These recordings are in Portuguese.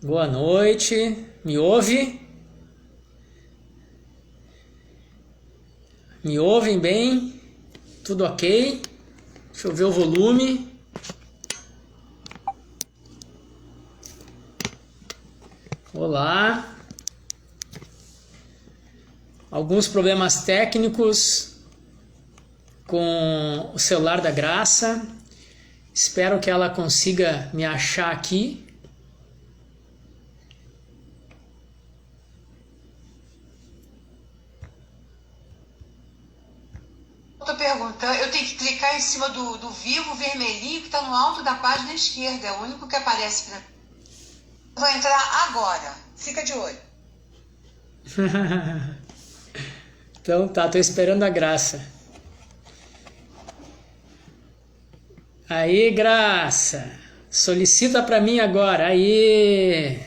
Boa noite. Me ouve? Me ouvem bem? Tudo ok? Deixa eu ver o volume. Olá. Alguns problemas técnicos com o celular da Graça. Espero que ela consiga me achar aqui. Estou perguntando, eu tenho que clicar em cima do vivo vermelhinho que está no alto da página esquerda, é o único que aparece para mim. Vou entrar agora, fica de olho. Então tá, tô esperando a Graça. Aí, Graça, solicita para mim agora. Aí.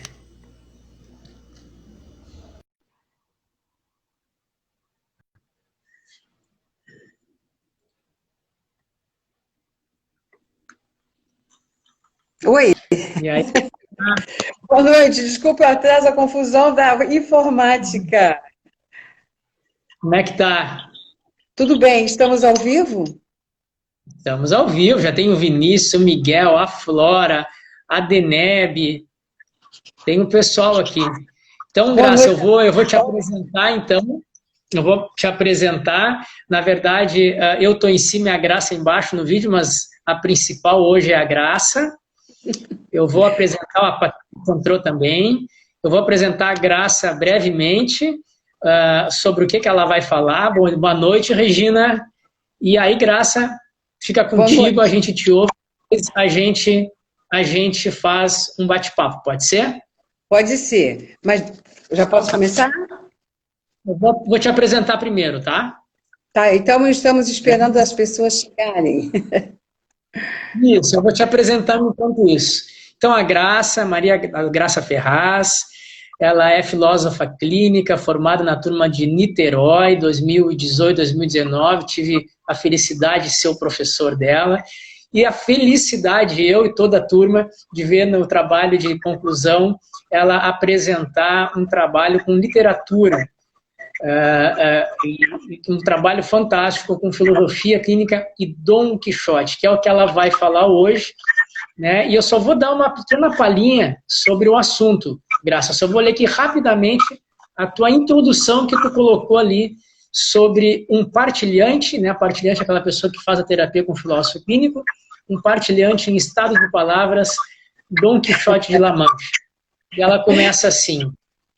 Oi, E aí, boa noite. Desculpa o atraso, a confusão da informática. como é que tá? Tudo bem, estamos ao vivo? Estamos ao vivo, já tem o Vinícius, o Miguel, a Flora, a Deneb, tem o pessoal aqui. Então, Boa Graça, noite. eu vou te apresentar, então. Eu vou te apresentar. Na verdade, eu estou em cima e a Graça embaixo no vídeo, mas a principal hoje é a Graça. Eu vou apresentar, a Patrícia entrou também. Eu vou apresentar a Graça brevemente, sobre o que ela vai falar. Boa noite, Regina. E aí, Graça, fica Boa contigo, a noite. gente te ouve, a gente faz um bate-papo, pode ser? Pode ser, mas já posso começar? Eu vou te apresentar primeiro, tá? Tá, então estamos esperando as pessoas chegarem. Isso, eu vou te apresentar enquanto isso. Então, a Graça, Maria Graça Ferraz, ela é filósofa clínica, formada na turma de Niterói, 2018, 2019, tive a felicidade de ser o professor dela, e a felicidade, eu e toda a turma, de ver no trabalho de conclusão ela apresentar um trabalho com literatura, um trabalho fantástico com filosofia clínica e Dom Quixote, que é o que ela vai falar hoje, né? E eu só vou dar uma pequena palhinha sobre o assunto, Graça. Só vou ler aqui rapidamente a tua introdução que tu colocou ali sobre um partilhante, né? Partilhante é aquela pessoa que faz a terapia com filósofo clínico, um partilhante em estado de palavras, Dom Quixote de La Mancha. E ela começa assim: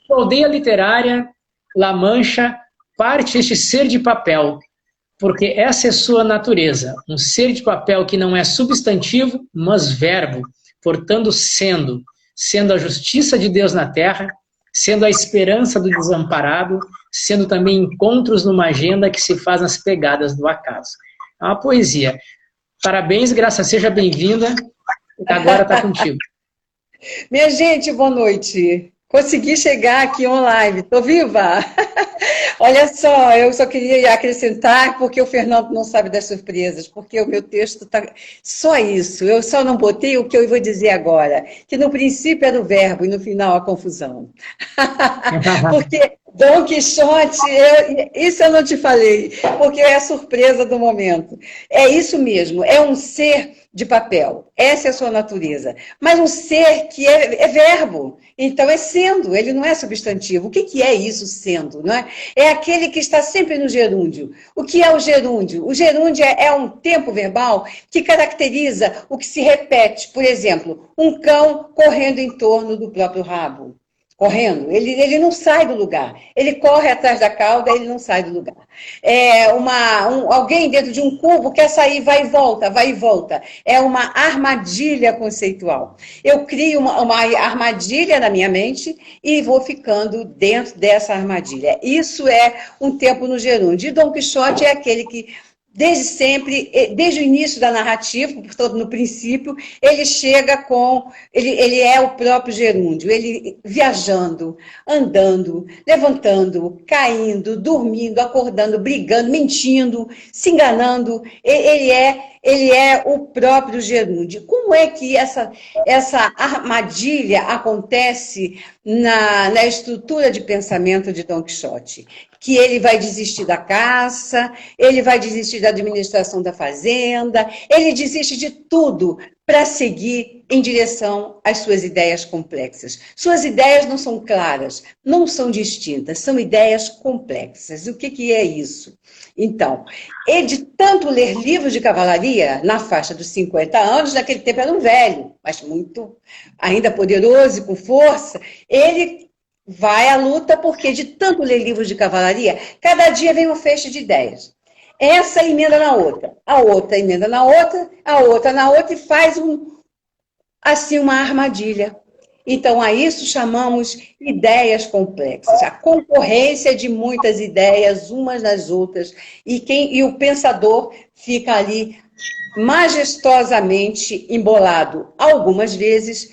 aldeia literária La Mancha parte este ser de papel, porque essa é sua natureza, um ser de papel que não é substantivo, mas verbo, portanto sendo a justiça de Deus na terra, sendo a esperança do desamparado, sendo também encontros numa agenda que se faz nas pegadas do acaso. É uma poesia. Parabéns, Graça, seja bem-vinda. Agora está contigo. Minha gente, boa noite. Consegui chegar aqui online, estou viva? Olha só, eu só queria acrescentar, porque o Fernando não sabe das surpresas, porque o meu texto está... Só isso, eu só não botei o que eu vou dizer agora, que no princípio era o verbo e no final a confusão. Porque Dom Quixote, isso eu não te falei, porque é a surpresa do momento. É isso mesmo, é um ser de papel, essa é a sua natureza. Mas um ser que é verbo, então é sendo, ele não é substantivo. O que é isso, sendo? Não é? É aquele que está sempre no gerúndio. O que é o gerúndio? O gerúndio é um tempo verbal que caracteriza o que se repete. Por exemplo, um cão correndo em torno do próprio rabo. Correndo, ele não sai do lugar. Ele corre atrás da cauda, ele não sai do lugar. Alguém dentro de um cubo quer sair, vai e volta, vai e volta. É uma armadilha conceitual. Eu crio uma armadilha na minha mente e vou ficando dentro dessa armadilha. Isso é um tempo no gerúndio. E Dom Quixote é aquele que desde sempre, desde o início da narrativa, portanto, no princípio, ele chega com... Ele é o próprio gerúndio, ele viajando, andando, levantando, caindo, dormindo, acordando, brigando, mentindo, se enganando. Ele é o próprio gerúndio. Como é que essa armadilha acontece na estrutura de pensamento de Dom Quixote? Que ele vai desistir da caça, ele vai desistir da administração da fazenda, ele desiste de tudo para seguir em direção às suas ideias complexas. Suas ideias não são claras, não são distintas, são ideias complexas. E o que é isso? Então, ele de tanto ler livros de cavalaria, na faixa dos 50 anos, naquele tempo era um velho, mas muito ainda poderoso e com força, ele vai à luta porque de tanto ler livros de cavalaria, cada dia vem um feixe de ideias. Essa emenda na outra, a outra emenda na outra, a outra na outra e faz assim uma armadilha. Então, a isso chamamos ideias complexas, a concorrência de muitas ideias umas nas outras, e o pensador fica ali majestosamente embolado. Algumas vezes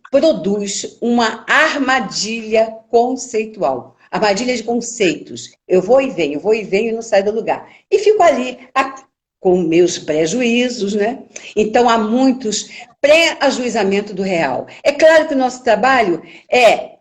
produz uma armadilha conceitual, armadilha de conceitos. Eu vou e venho e não saio do lugar. E fico ali com meus prejuízos, né? Então, há muitos pré-ajuizamento do real. É claro que o nosso trabalho é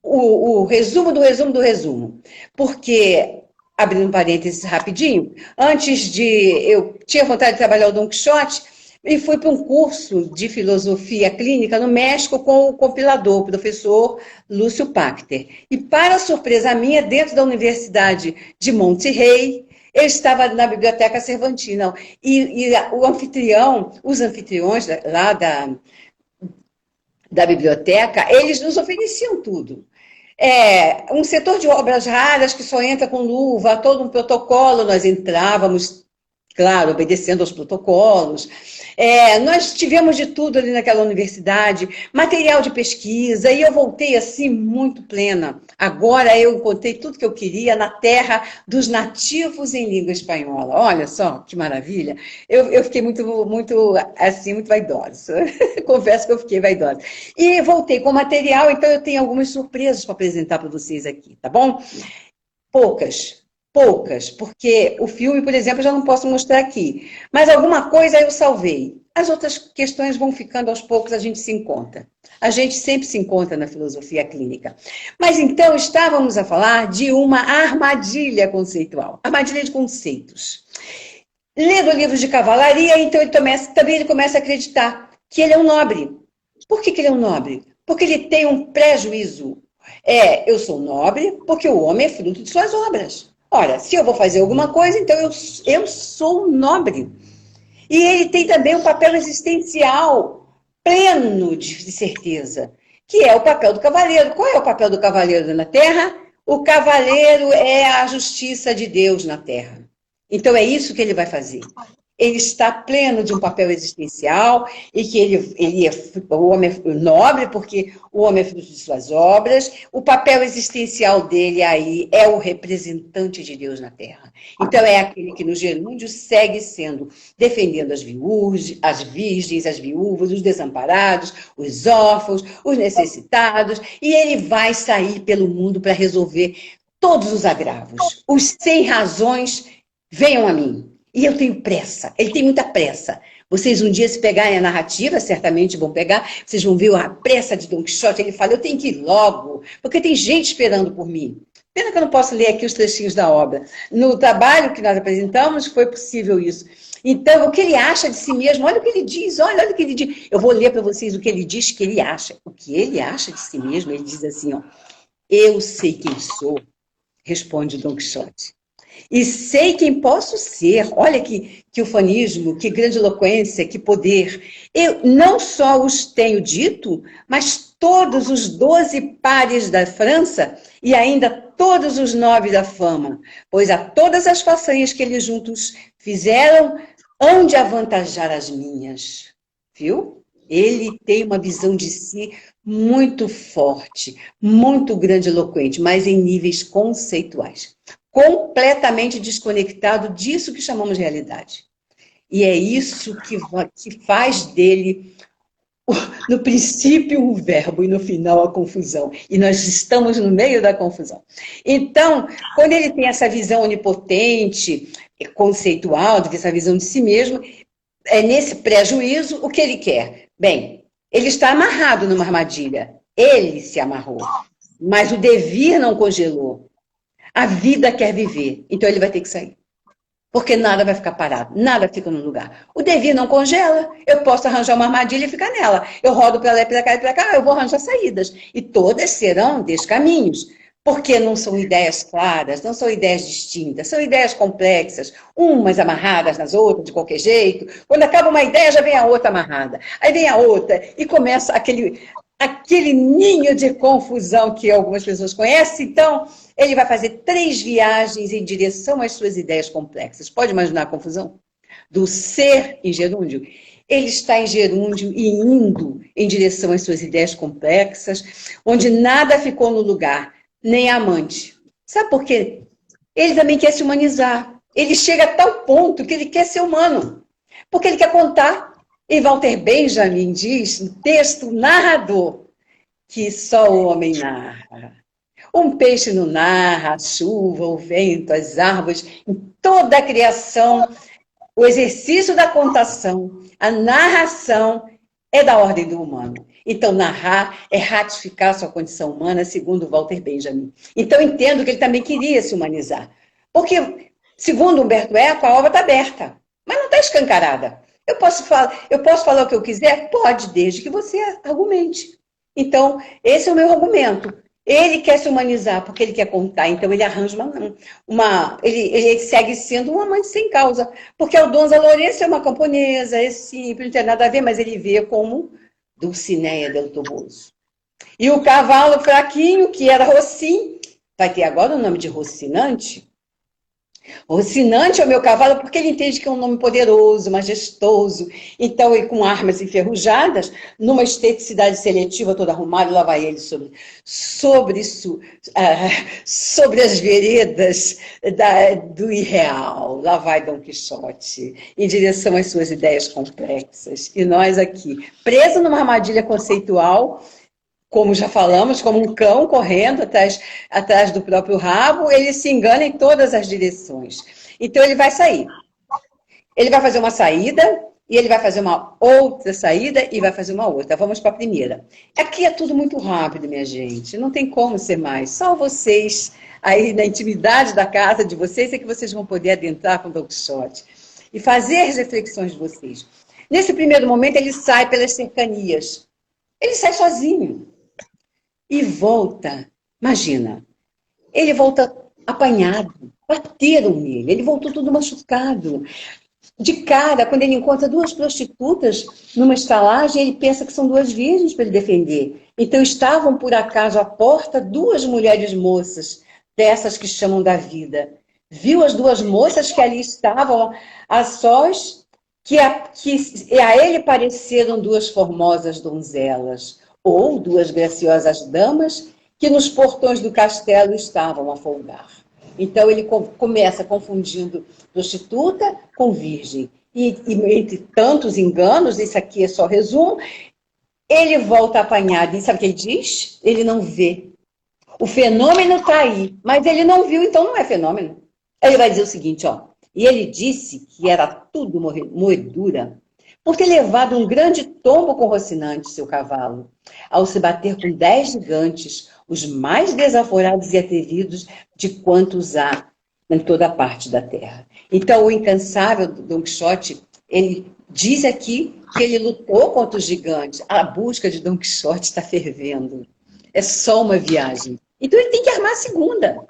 o resumo do resumo do resumo, porque, abrindo um parênteses rapidinho, eu tinha vontade de trabalhar o Dom Quixote, e fui para um curso de filosofia clínica no México com o compilador, o professor Lúcio Pachter. E, para surpresa minha, dentro da Universidade de Monterrey, eu estava na Biblioteca Cervantina. E os anfitriões lá da biblioteca, eles nos ofereciam tudo. Um setor de obras raras que só entra com luva, todo um protocolo, nós entrávamos, claro, obedecendo aos protocolos. Nós tivemos de tudo ali naquela universidade, material de pesquisa, e eu voltei assim muito plena. Agora eu encontrei tudo que eu queria na terra dos nativos em língua espanhola. Olha só, que maravilha. Eu fiquei muito vaidosa. Confesso que eu fiquei vaidosa. E voltei com material, então eu tenho algumas surpresas para apresentar para vocês aqui, tá bom? Poucas, porque o filme, por exemplo, eu já não posso mostrar aqui. Mas alguma coisa eu salvei. As outras questões vão ficando aos poucos, a gente se encontra. A gente sempre se encontra na filosofia clínica. Mas então estávamos a falar de uma armadilha conceitual, armadilha de conceitos. Lendo livros de cavalaria, então ele começa a acreditar que ele é um nobre. Por que ele é um nobre? Porque ele tem um prejuízo. Eu sou nobre porque o homem é fruto de suas obras. Ora, se eu vou fazer alguma coisa, então eu sou nobre. E ele tem também um papel existencial pleno de certeza, que é o papel do cavaleiro. Qual é o papel do cavaleiro na Terra? O cavaleiro é a justiça de Deus na Terra. Então é isso que ele vai fazer. Ele está pleno de um papel existencial e que o homem é nobre porque o homem é fruto de suas obras. O papel existencial dele aí é o representante de Deus na Terra. Então é aquele que no gerúndio segue sendo defendendo as virgens, as viúvas, os desamparados, os órfãos, os necessitados, e ele vai sair pelo mundo para resolver todos os agravos. Os sem razões venham a mim. E eu tenho pressa, ele tem muita pressa. Vocês um dia, se pegarem a narrativa, certamente vão pegar, vocês vão ver a pressa de Dom Quixote. Ele fala, eu tenho que ir logo, porque tem gente esperando por mim. Pena que eu não posso ler aqui os trechinhos da obra. No trabalho que nós apresentamos, foi possível isso. Então, o que ele acha de si mesmo, olha o que ele diz, olha o que ele diz. Eu vou ler para vocês o que ele diz que ele acha. O que ele acha de si mesmo, ele diz assim, ó, eu sei quem sou, responde Dom Quixote. E sei quem posso ser. Olha que ufanismo, que grandiloquência, que poder. Eu não só os tenho dito, mas todos os 12 pares da França e ainda todos os 9 da fama, pois a todas as façanhas que eles juntos fizeram, hão de avantajar as minhas. Viu? Ele tem uma visão de si muito forte, muito grandiloquente, mas em níveis conceituais. completamente desconectado disso que chamamos de realidade. E é isso que faz dele, no princípio, um verbo e no final a confusão. E nós estamos no meio da confusão. Então, quando ele tem essa visão onipotente, conceitual, essa visão de si mesmo, é nesse prejuízo o que ele quer. Bem, ele está amarrado numa armadilha. Ele se amarrou. Mas o devir não congelou. A vida quer viver. Então ele vai ter que sair. Porque nada vai ficar parado. Nada fica no lugar. O devir não congela. Eu posso arranjar uma armadilha e ficar nela. Eu rodo para lá e para cá e para cá. Eu vou arranjar saídas. E todas serão descaminhos. Porque não são ideias claras, não são ideias distintas, são ideias complexas, umas amarradas nas outras de qualquer jeito. Quando acaba uma ideia, já vem a outra amarrada. Aí vem a outra e começa aquele ninho de confusão que algumas pessoas conhecem. Então, ele vai fazer 3 viagens em direção às suas ideias complexas. Pode imaginar a confusão? Do ser em gerúndio. Ele está em gerúndio e indo em direção às suas ideias complexas, onde nada ficou no lugar. Nem amante. Sabe por quê? Ele também quer se humanizar. Ele chega a tal ponto que ele quer ser humano. Porque ele quer contar. E Walter Benjamin diz, no texto narrador, que só o homem narra. Um peixe não narra, a chuva, o vento, as árvores, em toda a criação, o exercício da contação, a narração é da ordem do humano. Então, narrar é ratificar sua condição humana, segundo Walter Benjamin. Então, entendo que ele também queria se humanizar. Porque, segundo Humberto Eco, a obra está aberta, mas não está escancarada. Eu posso falar o que eu quiser? Pode, desde que você argumente. Então, esse é o meu argumento. Ele quer se humanizar, porque ele quer contar. Então, ele arranja ele segue sendo um amante sem causa. Porque Aldonza Lourenço é uma camponesa, é simples, não tem nada a ver, mas ele vê como Dulcinea del Toboso. E o cavalo fraquinho, que era Rocinante, vai ter agora o nome de Rocinante. Rocinante é o meu cavalo porque ele entende que é um nome poderoso, majestoso. Então, ele com armas enferrujadas, numa esteticidade seletiva toda arrumada, lá vai ele sobre as veredas do irreal. Lá vai Dom Quixote, em direção às suas ideias complexas. E nós aqui, presos numa armadilha conceitual, como já falamos, como um cão correndo atrás do próprio rabo, ele se engana em todas as direções. Então, ele vai sair. Ele vai fazer uma saída, e ele vai fazer uma outra saída, e vai fazer uma outra. Vamos para a primeira. Aqui é tudo muito rápido, minha gente. Não tem como ser mais. Só vocês, aí na intimidade da casa de vocês, é que vocês vão poder adentrar com o Don Quixote e fazer as reflexões de vocês. Nesse primeiro momento, ele sai pelas cercanias. Ele sai sozinho. E volta, imagina, ele volta apanhado, bateram nele, ele voltou todo machucado. De cara, quando ele encontra 2 prostitutas numa estalagem, ele pensa que são 2 virgens para ele defender. Então estavam, por acaso, à porta 2 mulheres moças, dessas que chamam da vida. Viu as 2 moças que ali estavam a sós, que a ele pareceram 2 formosas donzelas, ou 2 graciosas damas que nos portões do castelo estavam a folgar. Então ele começa confundindo prostituta com virgem. E entre tantos enganos, isso aqui é só resumo, ele volta apanhado. E sabe o que ele diz? Ele não vê. O fenômeno está aí, mas ele não viu, então não é fenômeno. Ele vai dizer o seguinte, ó. E ele disse que era tudo moedura, por ter levado um grande tombo com Rocinante, seu cavalo, ao se bater com 10 gigantes, os mais desaforados e atrevidos de quantos há em toda a parte da terra. Então, o incansável Don Quixote, ele diz aqui que ele lutou contra os gigantes. A busca de Don Quixote está fervendo. É só uma viagem. Então, ele tem que armar a segunda.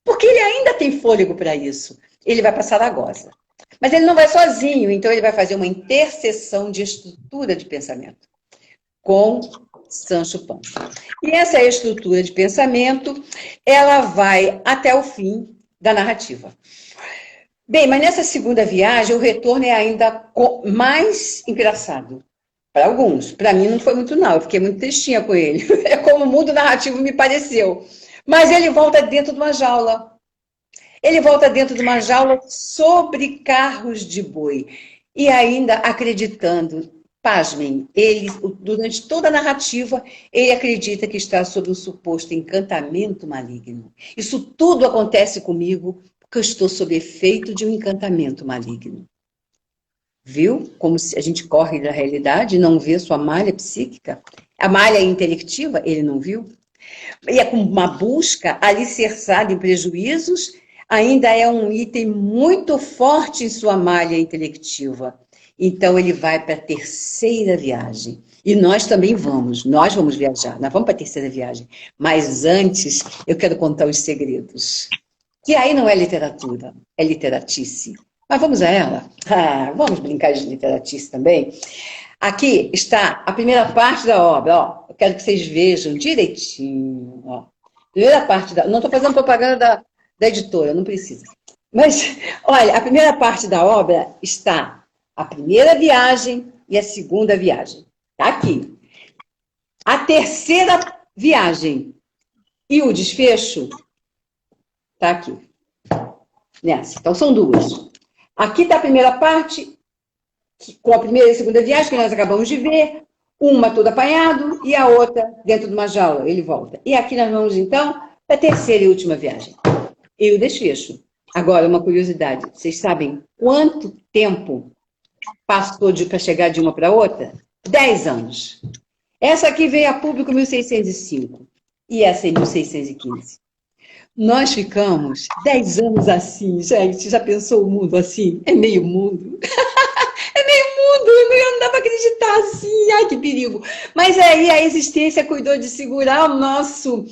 Porque ele ainda tem fôlego para isso. Ele vai para Saragossa. Mas ele não vai sozinho, então ele vai fazer uma interseção de estrutura de pensamento com Sancho Panza. E essa estrutura de pensamento, ela vai até o fim da narrativa. Bem, mas nessa segunda viagem, o retorno é ainda mais engraçado. Para alguns. Para mim não foi muito não, eu fiquei muito tristinha com ele. É como o mundo narrativo me pareceu. Mas ele volta dentro de uma jaula. Ele volta dentro de uma jaula sobre carros de boi. E ainda acreditando, pasmem, ele, durante toda a narrativa, ele acredita que está sob um suposto encantamento maligno. Isso tudo acontece comigo porque eu estou sob efeito de um encantamento maligno. Viu? Como se a gente corre da realidade e não vê sua malha psíquica. A malha intelectiva, ele não viu. E é com uma busca alicerçada em prejuízos, ainda é um item muito forte em sua malha intelectiva. Então, ele vai para a terceira viagem. E nós também vamos. Nós vamos viajar. Nós vamos para a terceira viagem. Mas antes, eu quero contar os segredos. Que aí não é literatura, é literatice. Mas vamos a ela? Vamos brincar de literatice também? Aqui está a primeira parte da obra. Ó. Eu quero que vocês vejam direitinho. Ó. Primeira parte da... Não estou fazendo propaganda da editora, não precisa. Mas, olha, a primeira parte da obra está a primeira viagem e a segunda viagem. Está aqui. A terceira viagem e o desfecho está aqui. Nessa. Então, são duas. Aqui está a primeira parte, com a primeira e a segunda viagem, que nós acabamos de ver. Uma toda apanhado e a outra dentro de uma jaula. Ele volta. E aqui nós vamos, então, para a terceira e última viagem. E o desfecho. Agora, uma curiosidade. Vocês sabem quanto tempo passou para chegar de uma para outra? 10 anos. Essa aqui veio a público em 1605. E essa em 1615. Nós ficamos 10 anos assim, gente. Já pensou o mundo assim? É meio mundo. É meio mundo. Não dá para acreditar assim. Ai, que perigo. Mas aí a existência cuidou de segurar o nosso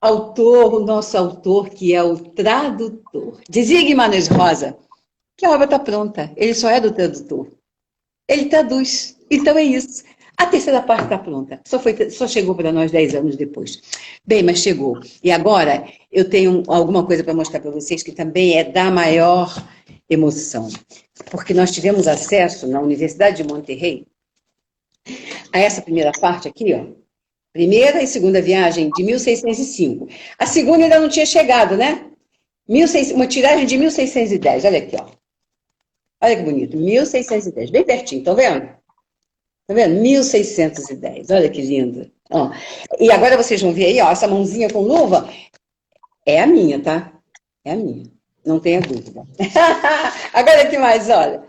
autor, que é o tradutor. Dizia Guimarães Rosa que a obra está pronta. Ele só é do tradutor. Ele traduz. Então é isso. A terceira parte está pronta. Só chegou para nós 10 anos depois. Bem, mas chegou. E agora eu tenho alguma coisa para mostrar para vocês que também é da maior emoção. Porque nós tivemos acesso na Universidade de Monterrey a essa primeira parte aqui, ó. Primeira e segunda viagem de 1605. A segunda ainda não tinha chegado, né? Uma tiragem de 1610. Olha aqui, ó. Olha que bonito. 1610. Bem pertinho, estão vendo? Tá vendo? 1610. Olha que lindo. Ó. E agora vocês vão ver aí, ó, essa mãozinha com luva. É a minha, tá? É a minha. Não tenha dúvida. Agora aqui mais, olha.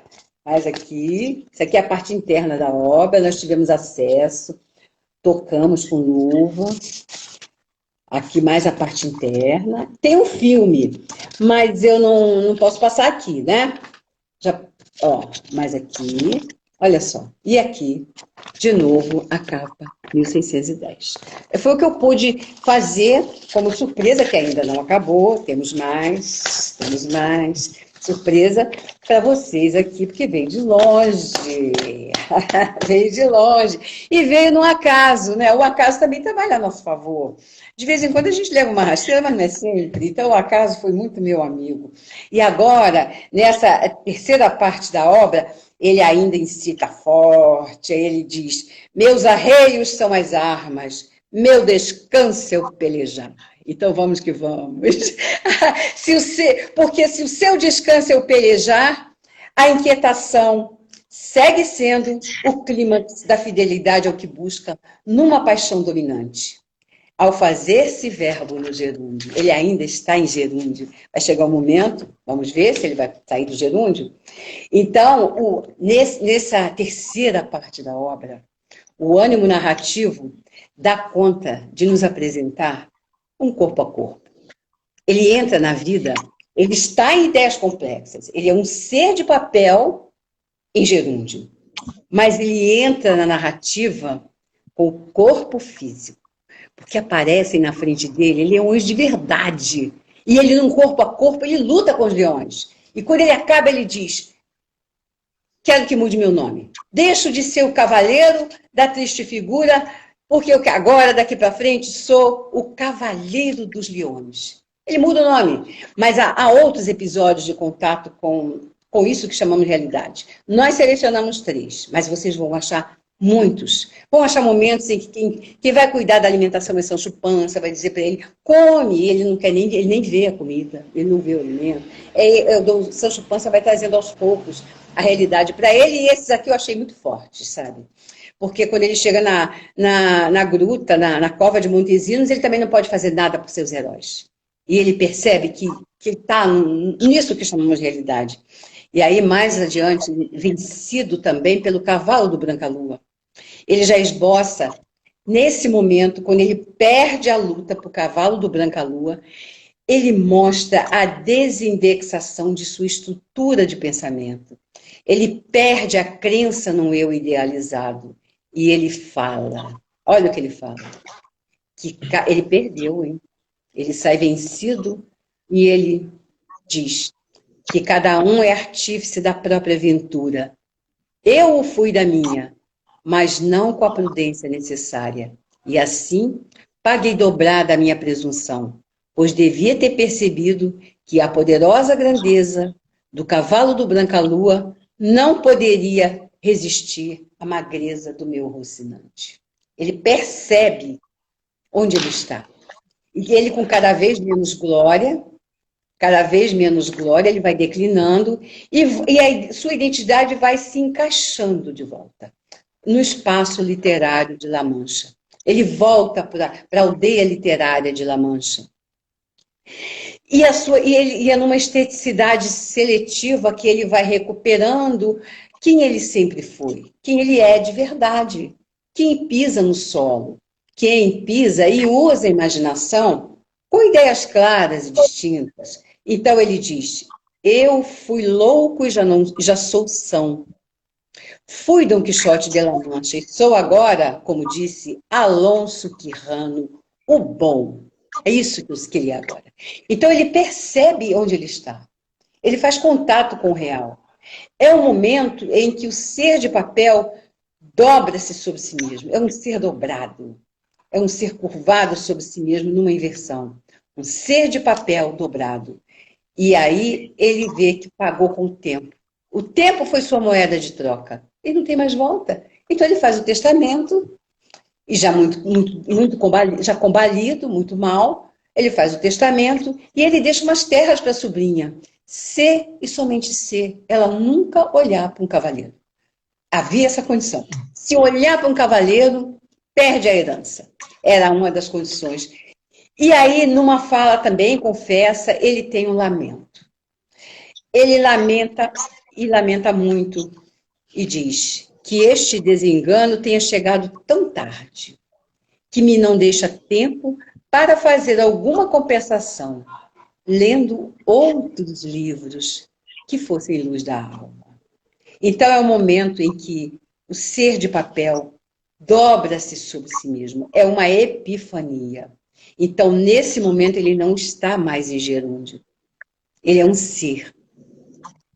Mais aqui. Isso aqui é a parte interna da obra. Nós tivemos acesso. Tocamos com luva. Aqui mais a parte interna. Tem um filme, mas eu não posso passar aqui, né? Já, ó, mais aqui. Olha só. E aqui, de novo, a capa 1610. Foi o que eu pude fazer como surpresa, que ainda não acabou. Temos mais. Surpresa para vocês aqui, porque veio de longe. Veio de longe. E veio no acaso, né? O acaso também trabalha a nosso favor. De vez em quando a gente leva uma rasteira, mas não é sempre. Então o acaso foi muito meu amigo. E agora, nessa terceira parte da obra, ele ainda incita forte, aí ele diz: meus arreios são as armas, meu descanso é o pelejar. Então vamos que vamos. Porque se o seu descanso é o pelejar, a inquietação segue sendo o clímax da fidelidade ao que busca numa paixão dominante. Ao fazer-se verbo no gerúndio, ele ainda está em gerúndio. Vai chegar um momento, vamos ver se ele vai sair do gerúndio. Então, nessa terceira parte da obra, o ânimo narrativo dá conta de nos apresentar um corpo a corpo. Ele entra na vida, ele está em ideias complexas, ele é um ser de papel em gerúndio, mas ele entra na narrativa com o corpo físico. Porque aparecem na frente dele leões de verdade. E ele, num corpo a corpo, ele luta com os leões. E quando ele acaba, ele diz: quero que mude meu nome. Deixo de ser o cavaleiro da triste figura, porque eu agora, daqui para frente, sou o cavaleiro dos leões. Ele muda o nome. Mas há outros episódios de contato com isso que chamamos de realidade. Nós selecionamos 3, mas vocês vão achar Muitos. Vão achar momentos em que quem vai cuidar da alimentação é Sancho Panza, vai dizer para ele, come, e ele não quer nem, ele nem vê a comida, ele não vê o alimento. O Sancho Panza vai trazendo aos poucos a realidade para ele, e esses aqui eu achei muito fortes, sabe? Porque quando ele chega na gruta, na cova de Montesinos, ele também não pode fazer nada por seus heróis. E ele percebe que ele está nisso que chamamos de realidade. E aí, mais adiante, vencido também pelo cavalo do Branca Lua. Ele já esboça, nesse momento, quando ele perde a luta para o cavalo do Branca Lua, ele mostra a desindexação de sua estrutura de pensamento. Ele perde a crença no eu idealizado. E ele fala, olha o que ele fala, que ele perdeu, hein? Ele sai vencido e ele diz que cada um é artífice da própria aventura. Eu fui da minha, mas não com a prudência necessária. E assim, paguei dobrada a minha presunção, pois devia ter percebido que a poderosa grandeza do cavalo do Branca Lua não poderia resistir à magreza do meu Rocinante. Ele percebe onde ele está. E ele, com cada vez menos glória, ele vai declinando e a sua identidade vai se encaixando de volta no espaço literário de La Mancha. Ele volta para a aldeia literária de La Mancha. E é numa esteticidade seletiva que ele vai recuperando quem ele sempre foi, quem ele é de verdade, quem pisa no solo, quem pisa e usa a imaginação com ideias claras e distintas. Então ele diz, eu fui louco e já sou são. Fui Dom Quixote de La Mancha e sou agora, como disse Alonso Quijano, o bom. É isso que ele é agora. Então ele percebe onde ele está. Ele faz contato com o real. É um momento em que o ser de papel dobra-se sobre si mesmo. É um ser dobrado. É um ser curvado sobre si mesmo numa inversão. Um ser de papel dobrado. E aí ele vê que pagou com o tempo. O tempo foi sua moeda de troca. Ele não tem mais volta. Então ele faz o testamento, e já já combalido, muito mal, ele faz o testamento e ele deixa umas terras para a sobrinha. Ser e somente ser. Ela nunca olhar para um cavaleiro. Havia essa condição. Se olhar para um cavaleiro, perde a herança. Era uma das condições. E aí, numa fala também, confessa, ele tem um lamento. Ele lamenta, e lamenta muito, e diz que este desengano tenha chegado tão tarde, que me não deixa tempo para fazer alguma compensação, lendo outros livros que fossem luz da alma. Então é o momento em que o ser de papel dobra-se sobre si mesmo, é uma epifania. Então, nesse momento, ele não está mais em gerúndio. Ele é um ser.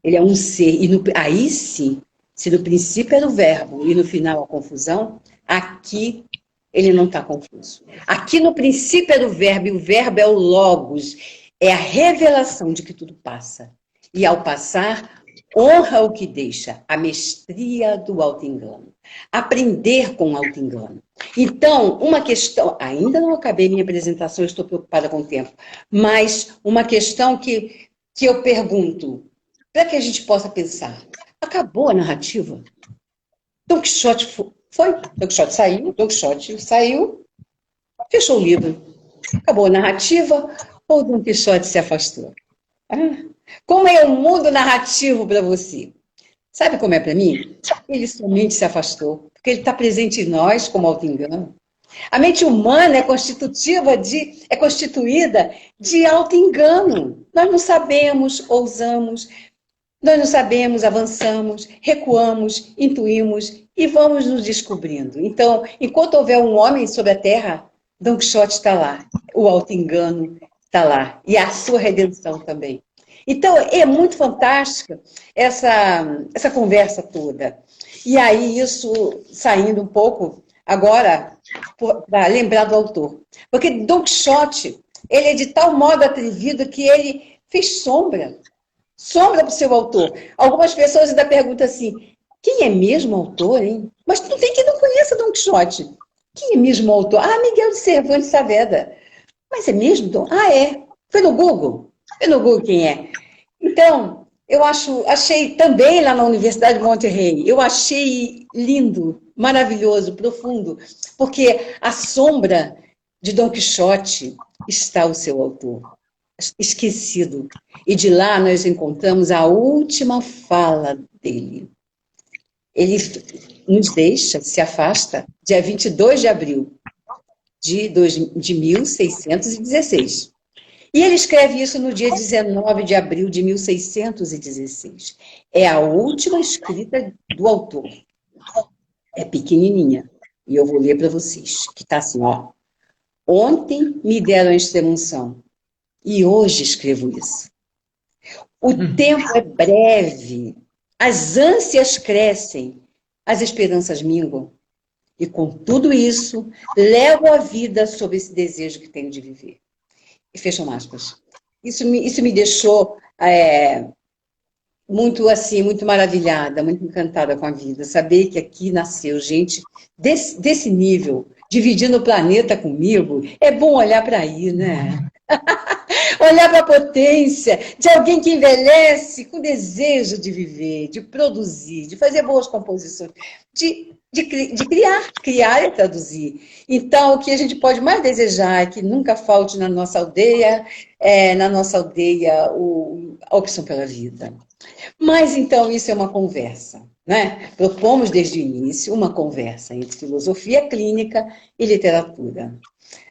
Ele é um ser. E aí sim, se no princípio era o verbo e no final a confusão, aqui ele não está confuso. Aqui no princípio era o verbo e o verbo é o logos. É a revelação de que tudo passa. E ao passar, honra o que deixa, a mestria do auto-engano. Aprender com o auto-engano. Então, uma questão, ainda não acabei minha apresentação, estou preocupada com o tempo, mas uma questão que eu pergunto, para que a gente possa pensar, acabou a narrativa? Dom Quixote foi? Dom Quixote saiu, fechou o livro. Acabou a narrativa ou Dom Quixote se afastou? Como é o mundo narrativo para você? Sabe como é para mim? Ele somente se afastou, porque ele está presente em nós como auto-engano. A mente humana é constituída de auto-engano. Nós não sabemos, ousamos, nós não sabemos, avançamos, recuamos, intuímos e vamos nos descobrindo. Então, enquanto houver um homem sobre a terra, Dom Quixote está lá, o auto-engano está lá, e a sua redenção também. Então, é muito fantástica essa conversa toda. E aí, isso saindo um pouco, agora, para lembrar do autor. Porque Dom Quixote, ele é de tal modo atrevido que ele fez sombra para o seu autor. Algumas pessoas ainda perguntam assim, quem é mesmo o autor, hein? Mas não tem quem não conheça Dom Quixote. Quem é mesmo o autor? Ah, Miguel de Cervantes Saavedra. Mas é mesmo, Dom? Ah, é. Foi no Google. Foi no Google quem é. Então, eu achei também lá na Universidade de Monterrey, eu achei lindo, maravilhoso, profundo, porque a sombra de Dom Quixote está o seu autor, esquecido. E de lá nós encontramos a última fala dele. Ele nos deixa, se afasta, dia 22 de abril de 1616. E ele escreve isso no dia 19 de abril de 1616. É a última escrita do autor. É pequenininha. E eu vou ler para vocês, que está assim, ó. Ontem me deram a extrema-unção e hoje escrevo isso. O tempo é breve, as ânsias crescem, as esperanças minguam. E com tudo isso, levo a vida sob esse desejo que tenho de viver. E fecham aspas. Isso me deixou muito assim, muito maravilhada, muito encantada com a vida. Saber que aqui nasceu gente desse nível, dividindo o planeta comigo. É bom olhar para aí, né? Olhar para a potência de alguém que envelhece com desejo de viver, de produzir, de fazer boas composições, de criar e traduzir. Então, o que a gente pode mais desejar é que nunca falte na nossa aldeia, a opção pela vida. Mas, então, isso é uma conversa, né? Propomos desde o início uma conversa entre filosofia clínica e literatura.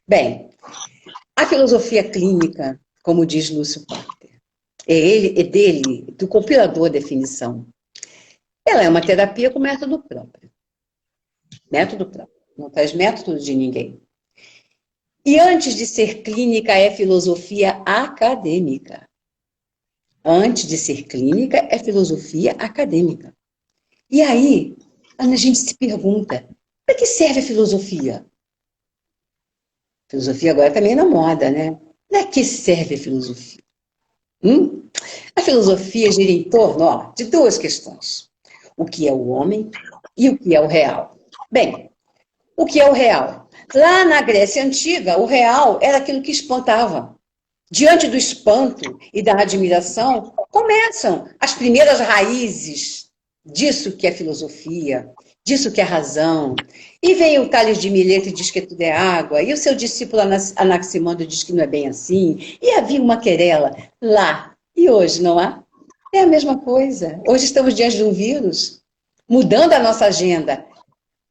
Bem, a filosofia clínica, como diz Lúcio Porter, é dele, do compilador da definição. Ela é uma terapia com método próprio. Método próprio. Não traz método de ninguém. E antes de ser clínica, é filosofia acadêmica. Antes de ser clínica, é filosofia acadêmica. E aí, a gente se pergunta, para que serve a filosofia? Filosofia agora também é na moda, né? Para que serve a filosofia? A filosofia gira em torno de duas questões. O que é o homem e o que é o real. Bem, o que é o real? Lá na Grécia Antiga, o real era aquilo que espantava. Diante do espanto e da admiração, começam as primeiras raízes disso que é filosofia, disso que é razão. E vem o Tales de Mileto e diz que tudo é água, e o seu discípulo Anaximandro diz que não é bem assim, e havia uma querela lá. E hoje, não há? É a mesma coisa. Hoje estamos diante de um vírus, mudando a nossa agenda.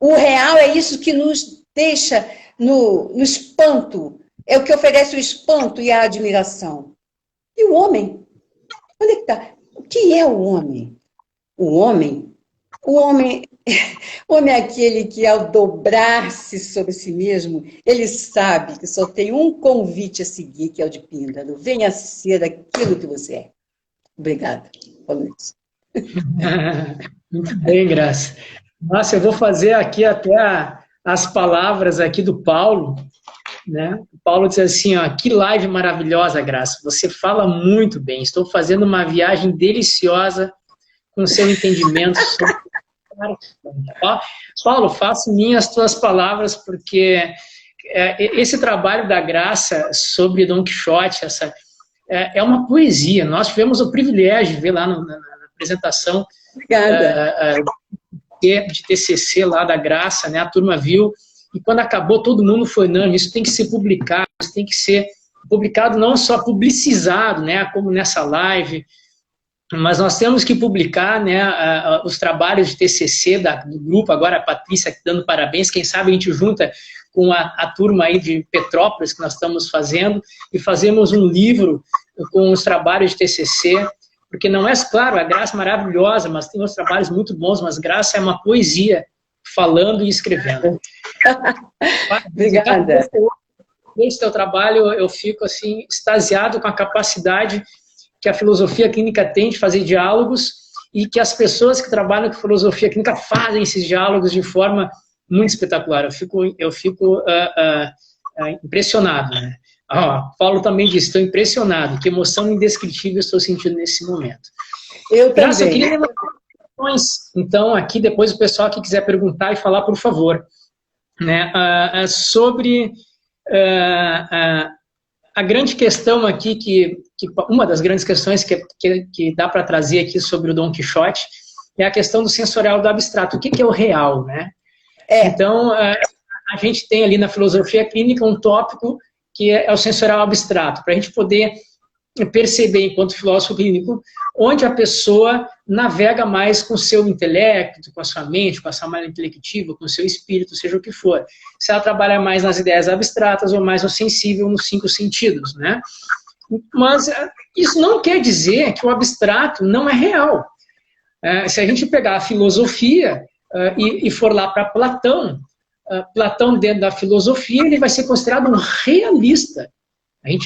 O real é isso que nos deixa no espanto, é o que oferece o espanto e a admiração. E o homem? Onde é que está? O que é o homem? O homem é aquele que, ao dobrar-se sobre si mesmo, ele sabe que só tem um convite a seguir, que é o de Píndaro. Venha ser aquilo que você é. Obrigada. Boa noite. Muito bem, Graça. Nossa, eu vou fazer aqui até as palavras aqui do Paulo, né? O Paulo diz assim, ó, que live maravilhosa, Graça. Você fala muito bem. Estou fazendo uma viagem deliciosa com seu entendimento sobre... Paulo, faço minhas tuas palavras, porque esse trabalho da Graça sobre Dom Quixote, é uma poesia. Nós tivemos o privilégio de ver lá na apresentação de TCC lá da Graça, né? A turma viu, e quando acabou todo mundo foi, não, isso tem que ser publicado, isso tem que ser publicado, não só publicizado, né? Como nessa live, mas nós temos que publicar, né, os trabalhos de TCC do grupo, agora a Patrícia dando parabéns, quem sabe a gente junta com a turma aí de Petrópolis que nós estamos fazendo e fazemos um livro com os trabalhos de TCC, porque não é, claro, a Graça é maravilhosa, mas tem uns trabalhos muito bons, mas Graça é uma poesia, falando e escrevendo. Obrigada. Esse teu trabalho, eu fico assim, extasiado com a capacidade que a filosofia clínica tem de fazer diálogos e que as pessoas que trabalham com filosofia clínica fazem esses diálogos de forma muito espetacular. Eu fico impressionado, né? Paulo também disse, estou impressionado, que emoção indescritível estou sentindo nesse momento. Eu também. Então, aqui depois o pessoal que quiser perguntar e falar, por favor, né, sobre a grande questão aqui, uma das grandes questões que dá para trazer aqui sobre o Dom Quixote é a questão do sensorial do abstrato. O que é o real, né? Então, a gente tem ali na filosofia clínica um tópico que é o sensorial abstrato, para a gente poder perceber, enquanto filósofo clínico, onde a pessoa navega mais com o seu intelecto, com a sua mente, com a sua malha intelectiva, com o seu espírito, seja o que for. Se ela trabalha mais nas ideias abstratas ou mais no sensível, nos 5 sentidos, né? Mas isso não quer dizer que o abstrato não é real. Se a gente pegar a filosofia e for lá para Platão, Platão, dentro da filosofia, ele vai ser considerado um realista.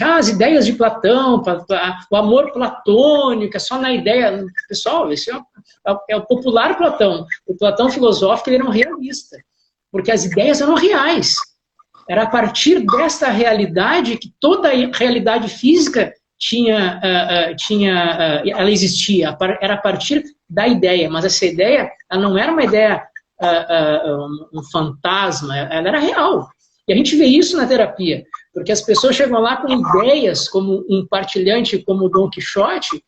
As ideias de Platão, o amor platônico, é só na ideia. Pessoal, esse é o popular Platão. O Platão filosófico, ele era um realista, porque as ideias eram reais. Era a partir desta realidade que toda a realidade física ela existia. Era a partir da ideia, mas essa ideia, ela não era uma ideia, um fantasma, ela era real. E a gente vê isso na terapia, porque as pessoas chegam lá com ideias, como um partilhante como o Dom Quixote,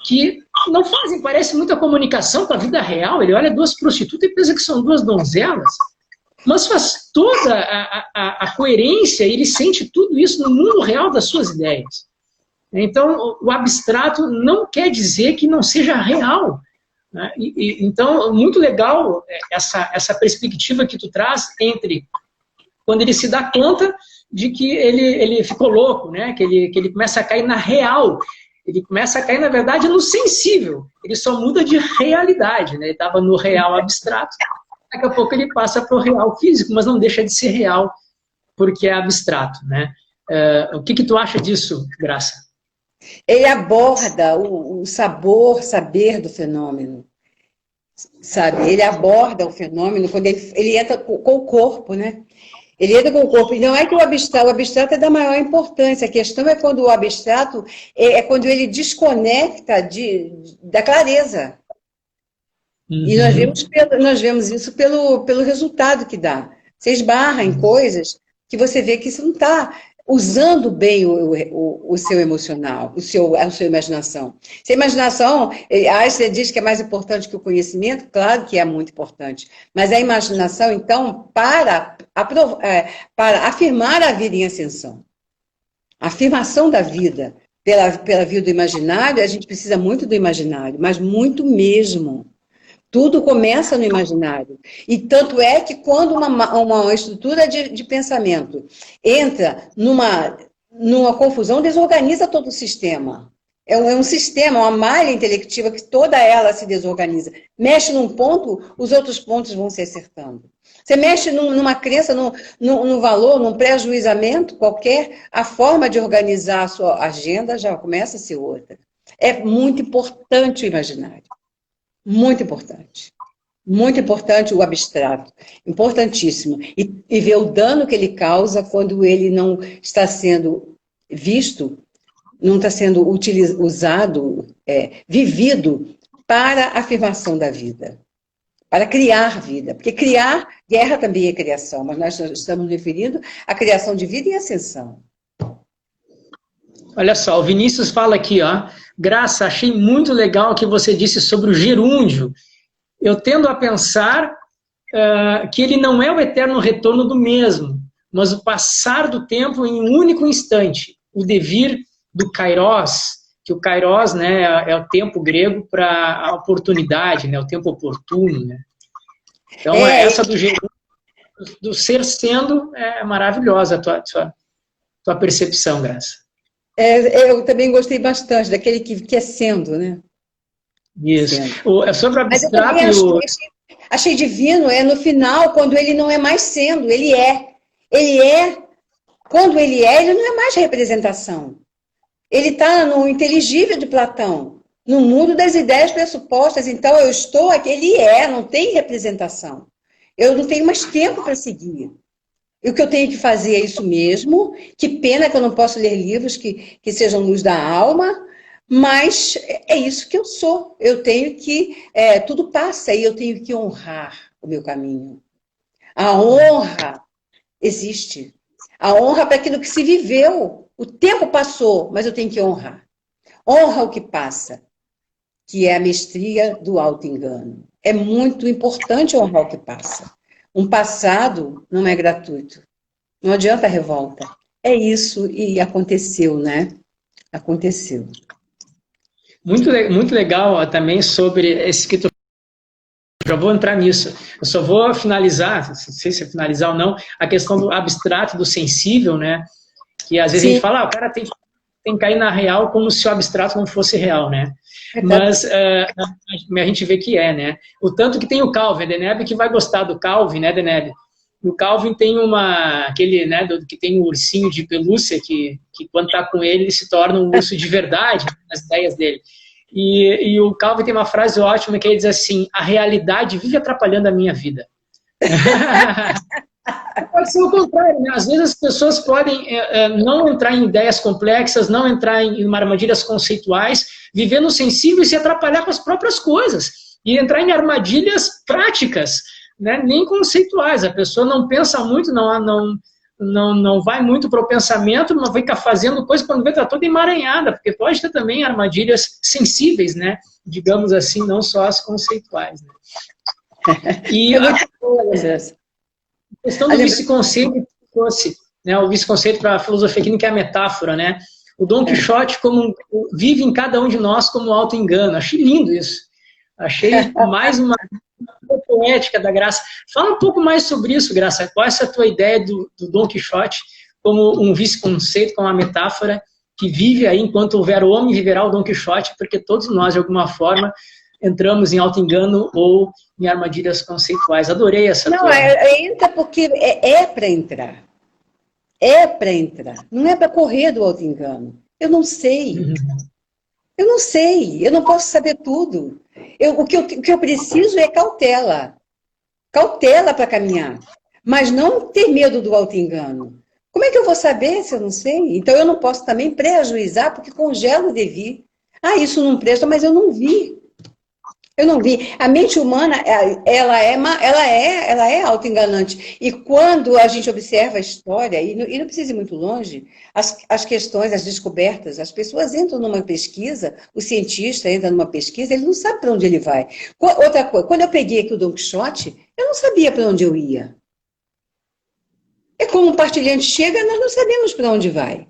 que não fazem, parece muita comunicação com a vida real. Ele olha 2 prostitutas e pensa que são 2 donzelas, mas faz toda a coerência, ele sente tudo isso no mundo real das suas ideias. Então, o abstrato não quer dizer que não seja real. Né? Então, muito legal essa perspectiva que tu traz entre quando ele se dá conta de que ele ficou louco, né? Que ele começa a cair na real, ele começa a cair, na verdade, no sensível, ele só muda de realidade, né? Ele estava no real abstrato, daqui a pouco ele passa para o real físico, mas não deixa de ser real, porque é abstrato, né? O que tu acha disso, Graça? Ele aborda o saber do fenômeno, sabe? Ele aborda o fenômeno quando ele entra com o corpo, né? Ele entra com o corpo. E não é que o abstrato é da maior importância. A questão é quando o abstrato é quando ele desconecta da clareza. Uhum. E nós vemos isso pelo resultado que dá. Você esbarra em coisas que você vê que você não está usando bem o seu emocional, a sua imaginação. Se a imaginação, você diz que é mais importante que o conhecimento, claro que é muito importante, mas a imaginação, então, para afirmar a vida em ascensão, a afirmação da vida pela via do imaginário, a gente precisa muito do imaginário, mas muito mesmo. Tudo começa no imaginário. E tanto é que quando uma estrutura de pensamento entra numa confusão, desorganiza todo o sistema. É um sistema, uma malha intelectiva que toda ela se desorganiza. Mexe num ponto, os outros pontos vão se acertando. Você mexe numa crença, num valor, num pré-juizamento qualquer, a forma de organizar a sua agenda já começa a ser outra. É muito importante o imaginário. Muito importante. Muito importante o abstrato. Importantíssimo. E ver o dano que ele causa quando ele não está sendo visto, não está sendo usado, vivido para a afirmação da vida. Para criar vida. Porque guerra também é criação, mas nós estamos referindo à criação de vida e ascensão. Olha só, o Vinícius fala aqui, ó. Graça, achei muito legal o que você disse sobre o gerúndio. Eu tendo a pensar que ele não é o eterno retorno do mesmo, mas o passar do tempo em um único instante. O devir do kairos, que o kairos, né, é o tempo grego para a oportunidade, né, o tempo oportuno. Né? Então, essa do gerúndio, do ser sendo, é maravilhosa a tua percepção, Graça. Eu também gostei bastante daquele que é sendo, né? Isso. Sobre o abstrato... Achei divino, no final, quando ele não é mais sendo, ele é. Quando ele não é mais representação. Ele está no inteligível de Platão, no mundo das ideias pressupostas. Então, eu estou aqui, ele não tem representação. Eu não tenho mais tempo para seguir. E o que eu tenho que fazer é isso mesmo. Que pena que eu não posso ler livros que sejam luz da alma, Mas é isso que eu sou. Eu tenho que... tudo passa e eu tenho que honrar o meu caminho. A honra existe. A honra para aquilo que se viveu. O tempo passou, mas eu tenho que honrar. Honra o que passa, que é a mestria do auto-engano. É muito importante honrar o que passa. Um passado não é gratuito. Não adianta a revolta. É isso, e aconteceu, né? Aconteceu. Muito legal também sobre esse que tu... Já vou entrar nisso. Eu só vou finalizar, não sei se é finalizar ou não, a questão do abstrato, do sensível, né? Que às vezes Sim. a gente fala, o cara tem que cair na real como se o abstrato não fosse real, né? Mas a gente vê que né? O tanto que tem o Calvin, Deneb, que vai gostar do Calvin, né, Deneb? O Calvin tem aquele, né, que tem um ursinho de pelúcia que quando tá com ele se torna um urso de verdade, as ideias dele. E o Calvin tem uma frase ótima que ele diz assim: a realidade vive atrapalhando a minha vida. Pode ser o contrário, né? Às vezes as pessoas podem não entrar em ideias complexas, não entrar em armadilhas conceituais, viver no sensível e se atrapalhar com as próprias coisas, e entrar em armadilhas práticas, né? Nem conceituais. A pessoa não pensa muito, não vai muito para o pensamento, mas fica fazendo coisa quando vê está toda emaranhada, porque pode ter também armadilhas sensíveis, né? Digamos assim, não só as conceituais. Né? E a questão do vice-conceito, né, o vice-conceito para a filosofia clínica é a metáfora, né? O Dom Quixote vive em cada um de nós como auto-engano. Achei lindo isso. Achei mais uma poética da Graça. Fala um pouco mais sobre isso, Graça. Qual é essa tua ideia do Dom Quixote como um vice-conceito, como uma metáfora que vive aí, enquanto houver homem, viverá o Dom Quixote, porque todos nós, de alguma forma, entramos em auto-engano ou em armadilhas conceituais. Adorei essa tua... Não, entra porque é para entrar. É para entrar. Não é para correr do auto-engano. Eu não sei. Eu não sei. Eu não posso saber tudo. O que eu preciso é cautela. Cautela para caminhar. Mas não ter medo do auto-engano. Como é que eu vou saber se eu não sei? Então eu não posso também pré-ajuizar porque congelo o devir. Ah, isso não presta, mas eu não vi. Eu não vi. A mente humana, ela é auto-enganante. E quando a gente observa a história, e não precisa ir muito longe, as questões, as descobertas, as pessoas entram numa pesquisa, o cientista entra numa pesquisa, ele não sabe para onde ele vai. Outra coisa, quando eu peguei aqui o Dom Quixote, eu não sabia para onde eu ia. É como um partilhante chega, nós não sabemos para onde vai.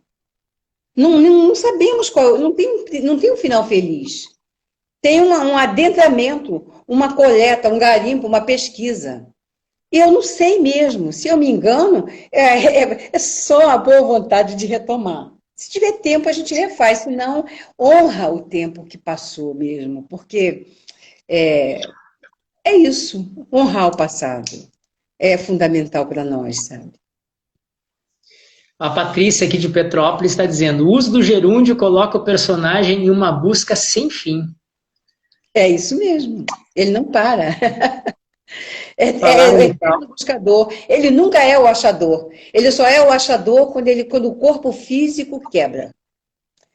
Não sabemos qual, não tem um final feliz. Tem um adentramento, uma coleta, um garimpo, uma pesquisa. E eu não sei mesmo. Se eu me engano, é só a boa vontade de retomar. Se tiver tempo, a gente refaz. Senão, honra o tempo que passou mesmo. Porque é isso. Honrar o passado é fundamental para nós, sabe? A Patrícia, aqui de Petrópolis, está dizendo: o uso do gerúndio coloca o personagem em uma busca sem fim. É isso mesmo. Ele não para. É o buscador. Ele nunca é o achador. Ele só é o achador quando o corpo físico quebra.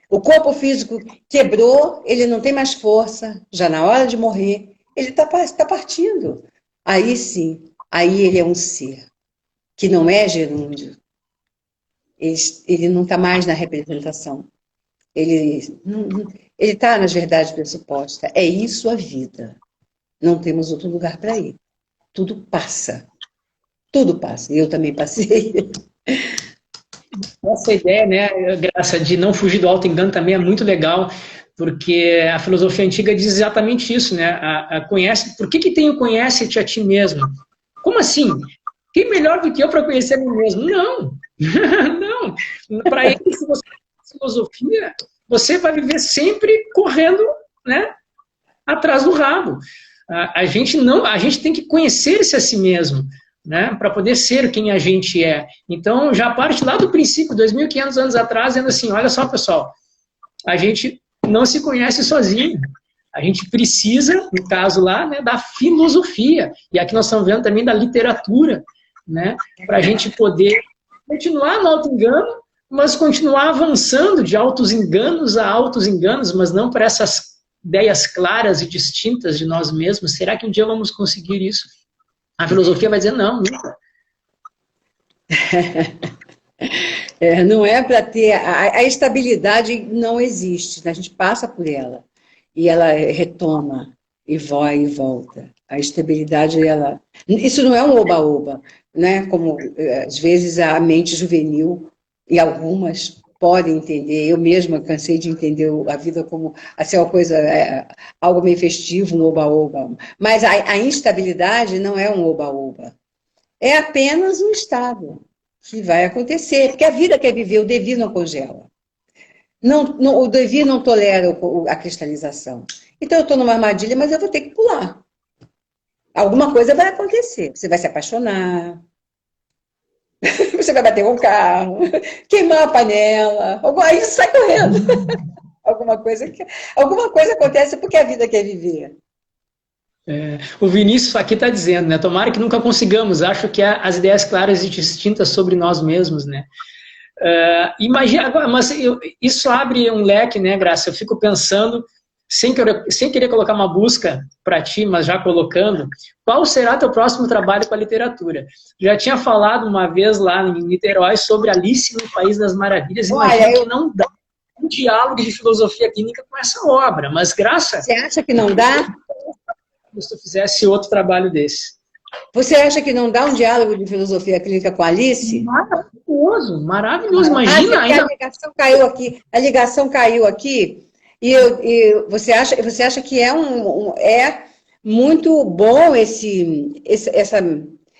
O corpo físico quebrou, ele não tem mais força, já na hora de morrer, ele está partindo. Aí sim, aí ele é um ser, que não é gerúndio. Ele não está mais na representação. Ele está nas verdades pressupostas. É isso a vida. Não temos outro lugar para ir. Tudo passa. Tudo passa. E eu também passei. Essa ideia, né, Graça, de não fugir do auto-engano também é muito legal, porque a filosofia antiga diz exatamente isso, né? Por que tem o conhece-te a ti mesmo? Como assim? Quem melhor do que eu para conhecer a mim mesmo? Não. Não. Para ele, se você filosofia, você vai viver sempre correndo, né, atrás do rabo. A gente tem que conhecer-se a si mesmo, né, para poder ser quem a gente é. Então, já parte lá do princípio, 2.500 anos atrás, dizendo assim: olha só, pessoal, a gente não se conhece sozinho. A gente precisa, no caso lá, né, da filosofia. E aqui nós estamos vendo também da literatura, né, para a gente poder continuar no auto-engano, mas continuar avançando de altos enganos a altos enganos, mas não para essas ideias claras e distintas de nós mesmos. Será que um dia vamos conseguir isso? A filosofia vai dizer, não, nunca. Não é para ter... A estabilidade não existe, a gente passa por ela. E ela retoma, e vai e volta. A estabilidade, ela... Isso não é um oba-oba, né? Como, às vezes, a mente juvenil, e algumas podem entender. Eu mesma cansei de entender a vida como assim, uma coisa, algo meio festivo, um oba-oba. Mas a instabilidade não é um oba-oba. É apenas um estado que vai acontecer. Porque a vida quer viver, o devir não congela. O devir não tolera a cristalização. Então eu estou numa armadilha, mas eu vou ter que pular. Alguma coisa vai acontecer. Você vai se apaixonar. Você vai bater um carro, queimar a panela, aí você sai correndo. alguma coisa acontece porque a vida quer viver. O Vinícius aqui está dizendo, né? Tomara que nunca consigamos. Acho que as ideias claras e distintas sobre nós mesmos, né? Imagina, mas isso abre um leque, né, Graça? Eu fico pensando, sem querer colocar uma busca para ti, mas já colocando, qual será teu próximo trabalho com a literatura? Já tinha falado uma vez lá em Niterói sobre Alice no País das Maravilhas. Imagina que não dá um diálogo de filosofia clínica com essa obra, mas Graça... Você acha que não dá? Se tu fizesse outro trabalho desse. Você acha que não dá um diálogo de filosofia clínica com a Alice? Maravilhoso, maravilhoso. Imagina ainda... A ligação caiu aqui. E você acha que é muito bom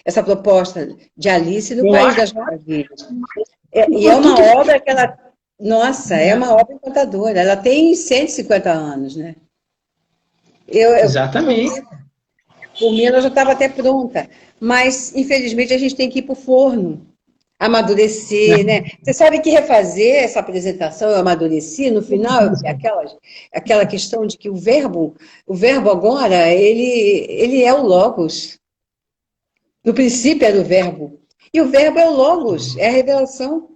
essa proposta de Alice no País das Maravilhas? E é uma obra que ela... Nossa, é uma obra encantadora. Ela tem 150 anos, né? Exatamente. Por mim, ela já estava até pronta. Mas, infelizmente, a gente tem que ir para o forno. Amadurecer, né? Você sabe que refazer essa apresentação, eu amadureci, no final, aquela questão de que o verbo agora, ele é o logos. No princípio era o verbo. E o verbo é o logos, é a revelação.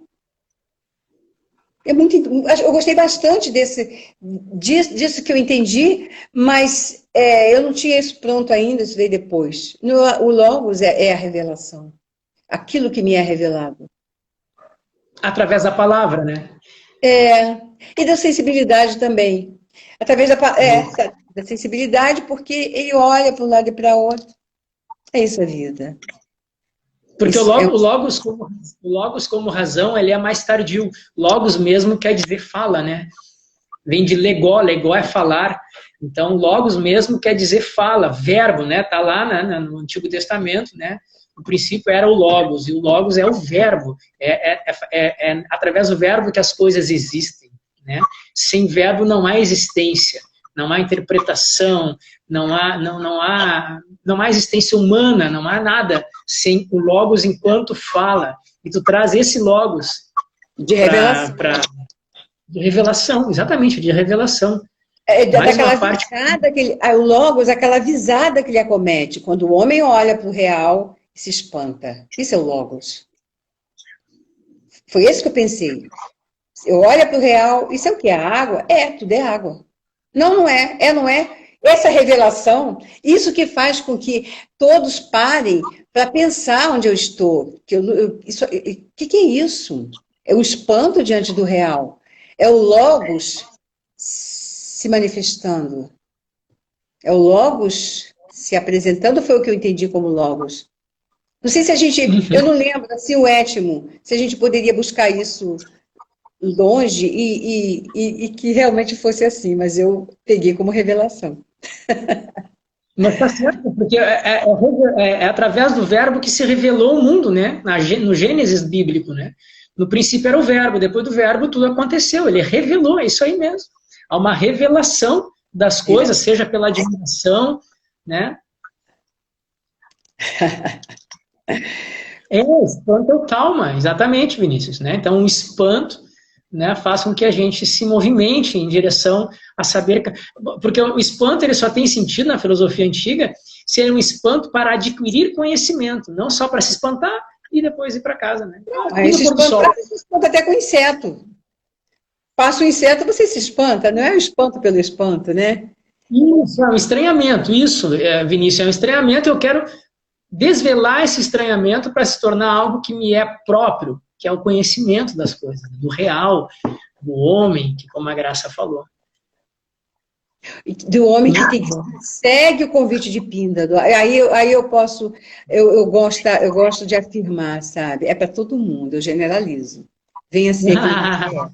Eu gostei bastante disso que eu entendi, mas eu não tinha isso pronto ainda, isso veio depois. O logos é a revelação. Aquilo que me é revelado. Através da palavra, né? E da sensibilidade também. Através da sensibilidade, porque ele olha para um lado e para o outro. É isso a vida. Porque o logos como razão, ele é mais tardio. Logos mesmo quer dizer fala, né? Vem de legó é falar. Então, logos mesmo quer dizer fala, verbo, né? Tá lá, né, no Antigo Testamento, né? O princípio era o logos, e o logos é o verbo. É através do verbo que as coisas existem, né? Sem verbo não há existência, não há interpretação, não há existência humana, não há nada sem o logos enquanto fala. E tu traz esse logos de revelação. De revelação, exatamente, de revelação. Daquela visada o logos, aquela visada que ele acomete, quando o homem olha para o real e se espanta. Isso é o logos. Foi isso que eu pensei. Eu olho para o real, isso é o que? A água? Tudo é água. Não é. Não é. Essa revelação, isso que faz com que todos parem para pensar onde eu estou. O que é isso? É o espanto diante do real. É o logos se manifestando. É o logos se apresentando, foi o que eu entendi como logos. Não sei se a gente... Eu não lembro, assim, o étimo, se a gente poderia buscar isso longe e que realmente fosse assim, mas eu peguei como revelação. Mas está certo, porque é através do verbo que se revelou o mundo, né? No Gênesis bíblico, né? No princípio era o verbo, depois do verbo tudo aconteceu, ele revelou, é isso aí mesmo. Há uma revelação das coisas, seja pela admiração, né? Espanto é o calma, exatamente, Vinícius, né? Então, um espanto, né, faz com que a gente se movimente em direção a saber... Porque o espanto ele só tem sentido na filosofia antiga se é um espanto para adquirir conhecimento, não só para se espantar e depois ir para casa, né? Aí se espanta até com inseto. Passa o inseto, você se espanta, não é o espanto pelo espanto, né? Isso, é um estranhamento, isso, Vinícius, é um estranhamento, eu quero desvelar esse estranhamento para se tornar algo que me é próprio, que é o conhecimento das coisas, do real, do homem, que como a Graça falou. Do homem que segue o convite de Píndaro. Aí eu posso, eu gosto de afirmar, sabe? É para todo mundo, eu generalizo. Venha ser aquilo que você é.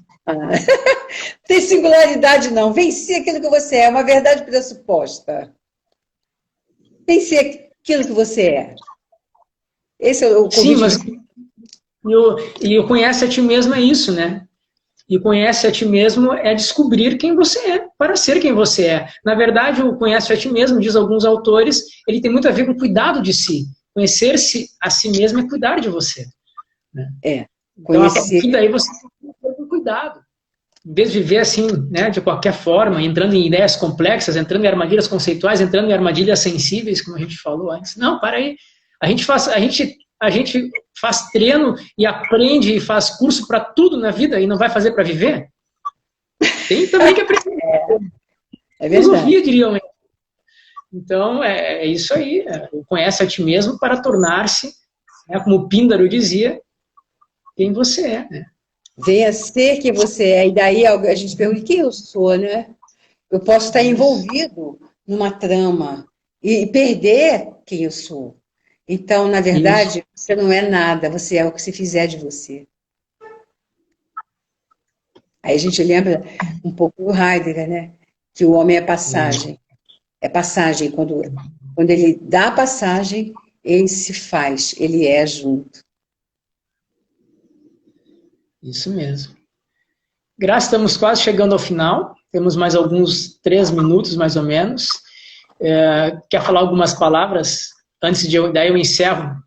Tem singularidade não, vem ser aquilo que você é, uma verdade pressuposta. Vem ser aquilo que você é. Esse é o convite. Sim, mas e conhece a ti mesmo é isso, né? E conhece a ti mesmo é descobrir quem você é, para ser quem você é. Na verdade, o conhece a ti mesmo, diz alguns autores, ele tem muito a ver com cuidado de si. Conhecer-se a si mesmo é cuidar de você. Né? Então, a partir daí você tem que ter cuidado. Em vez de viver assim, né, de qualquer forma, entrando em ideias complexas, entrando em armadilhas conceituais, entrando em armadilhas sensíveis, como a gente falou antes. Não, para aí. A gente faz treino e aprende e faz curso para tudo na vida e não vai fazer para viver? Tem também que aprender. É verdade. Diriam. Então, é isso aí. Conhece a ti mesmo para tornar-se, né, como o Píndaro dizia, quem você é. Né? Venha ser quem você é. E daí a gente pergunta quem eu sou, né? Eu posso estar envolvido numa trama e perder quem eu sou. Então, na verdade, você não é nada, você é o que se fizer de você. Aí a gente lembra um pouco do Heidegger, né? Que o homem é passagem. É passagem. Quando ele dá a passagem, ele se faz, ele é junto. Isso mesmo. Graça, estamos quase chegando ao final. Temos mais alguns 3 minutos, mais ou menos. Quer falar algumas palavras? Antes daí eu encerro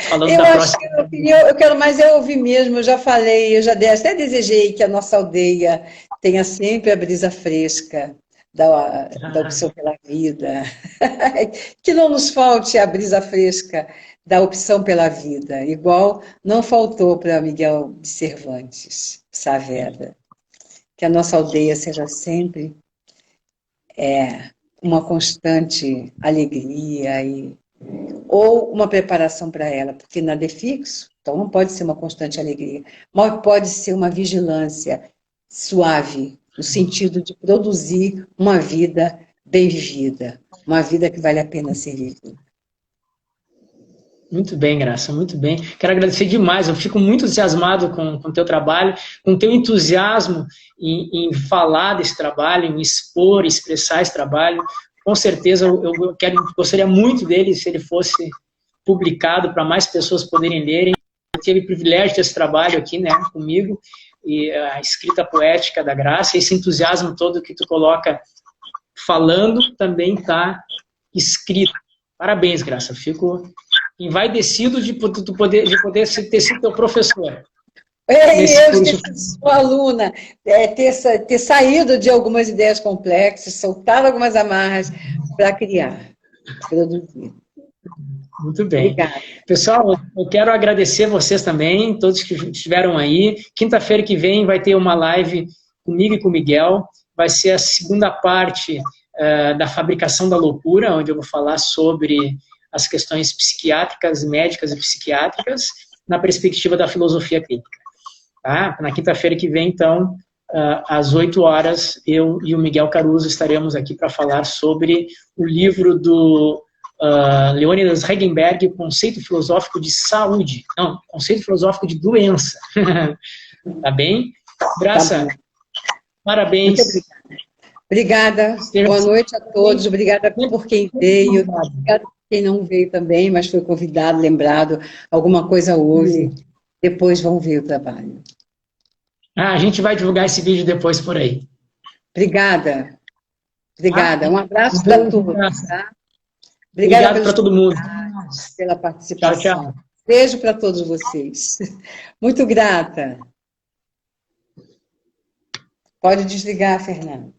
falando da próxima. Eu quero mais ouvir mesmo, eu já falei, até desejei que a nossa aldeia tenha sempre a brisa fresca da opção pela vida. Que não nos falte a brisa fresca da opção pela vida, igual não faltou para Miguel de Cervantes Saavedra. Que a nossa aldeia seja sempre uma constante alegria ou uma preparação para ela, porque nada é fixo, então não pode ser uma constante alegria, mas pode ser uma vigilância suave, no sentido de produzir uma vida bem vivida, uma vida que vale a pena ser vivida. Muito bem, Graça, muito bem. Quero agradecer demais, eu fico muito entusiasmado com o teu trabalho, com o teu entusiasmo em falar desse trabalho, em expor, expressar esse trabalho. Com certeza, eu gostaria muito dele, se ele fosse publicado para mais pessoas poderem lerem. Eu tive o privilégio desse trabalho aqui, né, comigo, e a escrita poética da Graça, esse entusiasmo todo que tu coloca falando também está escrito. Parabéns, Graça, fico envaidecido de poder ter sido teu professor. Eu ter sido sua aluna, ter saído de algumas ideias complexas, soltado algumas amarras para criar, produzir. Muito bem. Obrigada. Pessoal, eu quero agradecer vocês também, todos que estiveram aí. Quinta-feira que vem vai ter uma live comigo e com o Miguel. Vai ser a segunda parte da fabricação da loucura, onde eu vou falar sobre as questões psiquiátricas, médicas e psiquiátricas, na perspectiva da filosofia clínica. Tá? Na quinta-feira que vem, então, às 8 horas, eu e o Miguel Caruso estaremos aqui para falar sobre o livro do Leônidas Regenberg, Conceito Filosófico de Saúde. Não, Conceito Filosófico de Doença. Tá bem? Graça, parabéns. Obrigada. Boa noite a todos. Obrigada por quem veio. Obrigada por quem não veio também, mas foi convidado, lembrado. Alguma coisa houve. Depois vão ver o trabalho. A gente vai divulgar esse vídeo depois por aí. Obrigada. Obrigada. Um abraço para todos. Tá? Obrigado para todo mundo. Pela participação. Tchau, tchau. Beijo para todos vocês. Muito grata. Pode desligar, Fernando.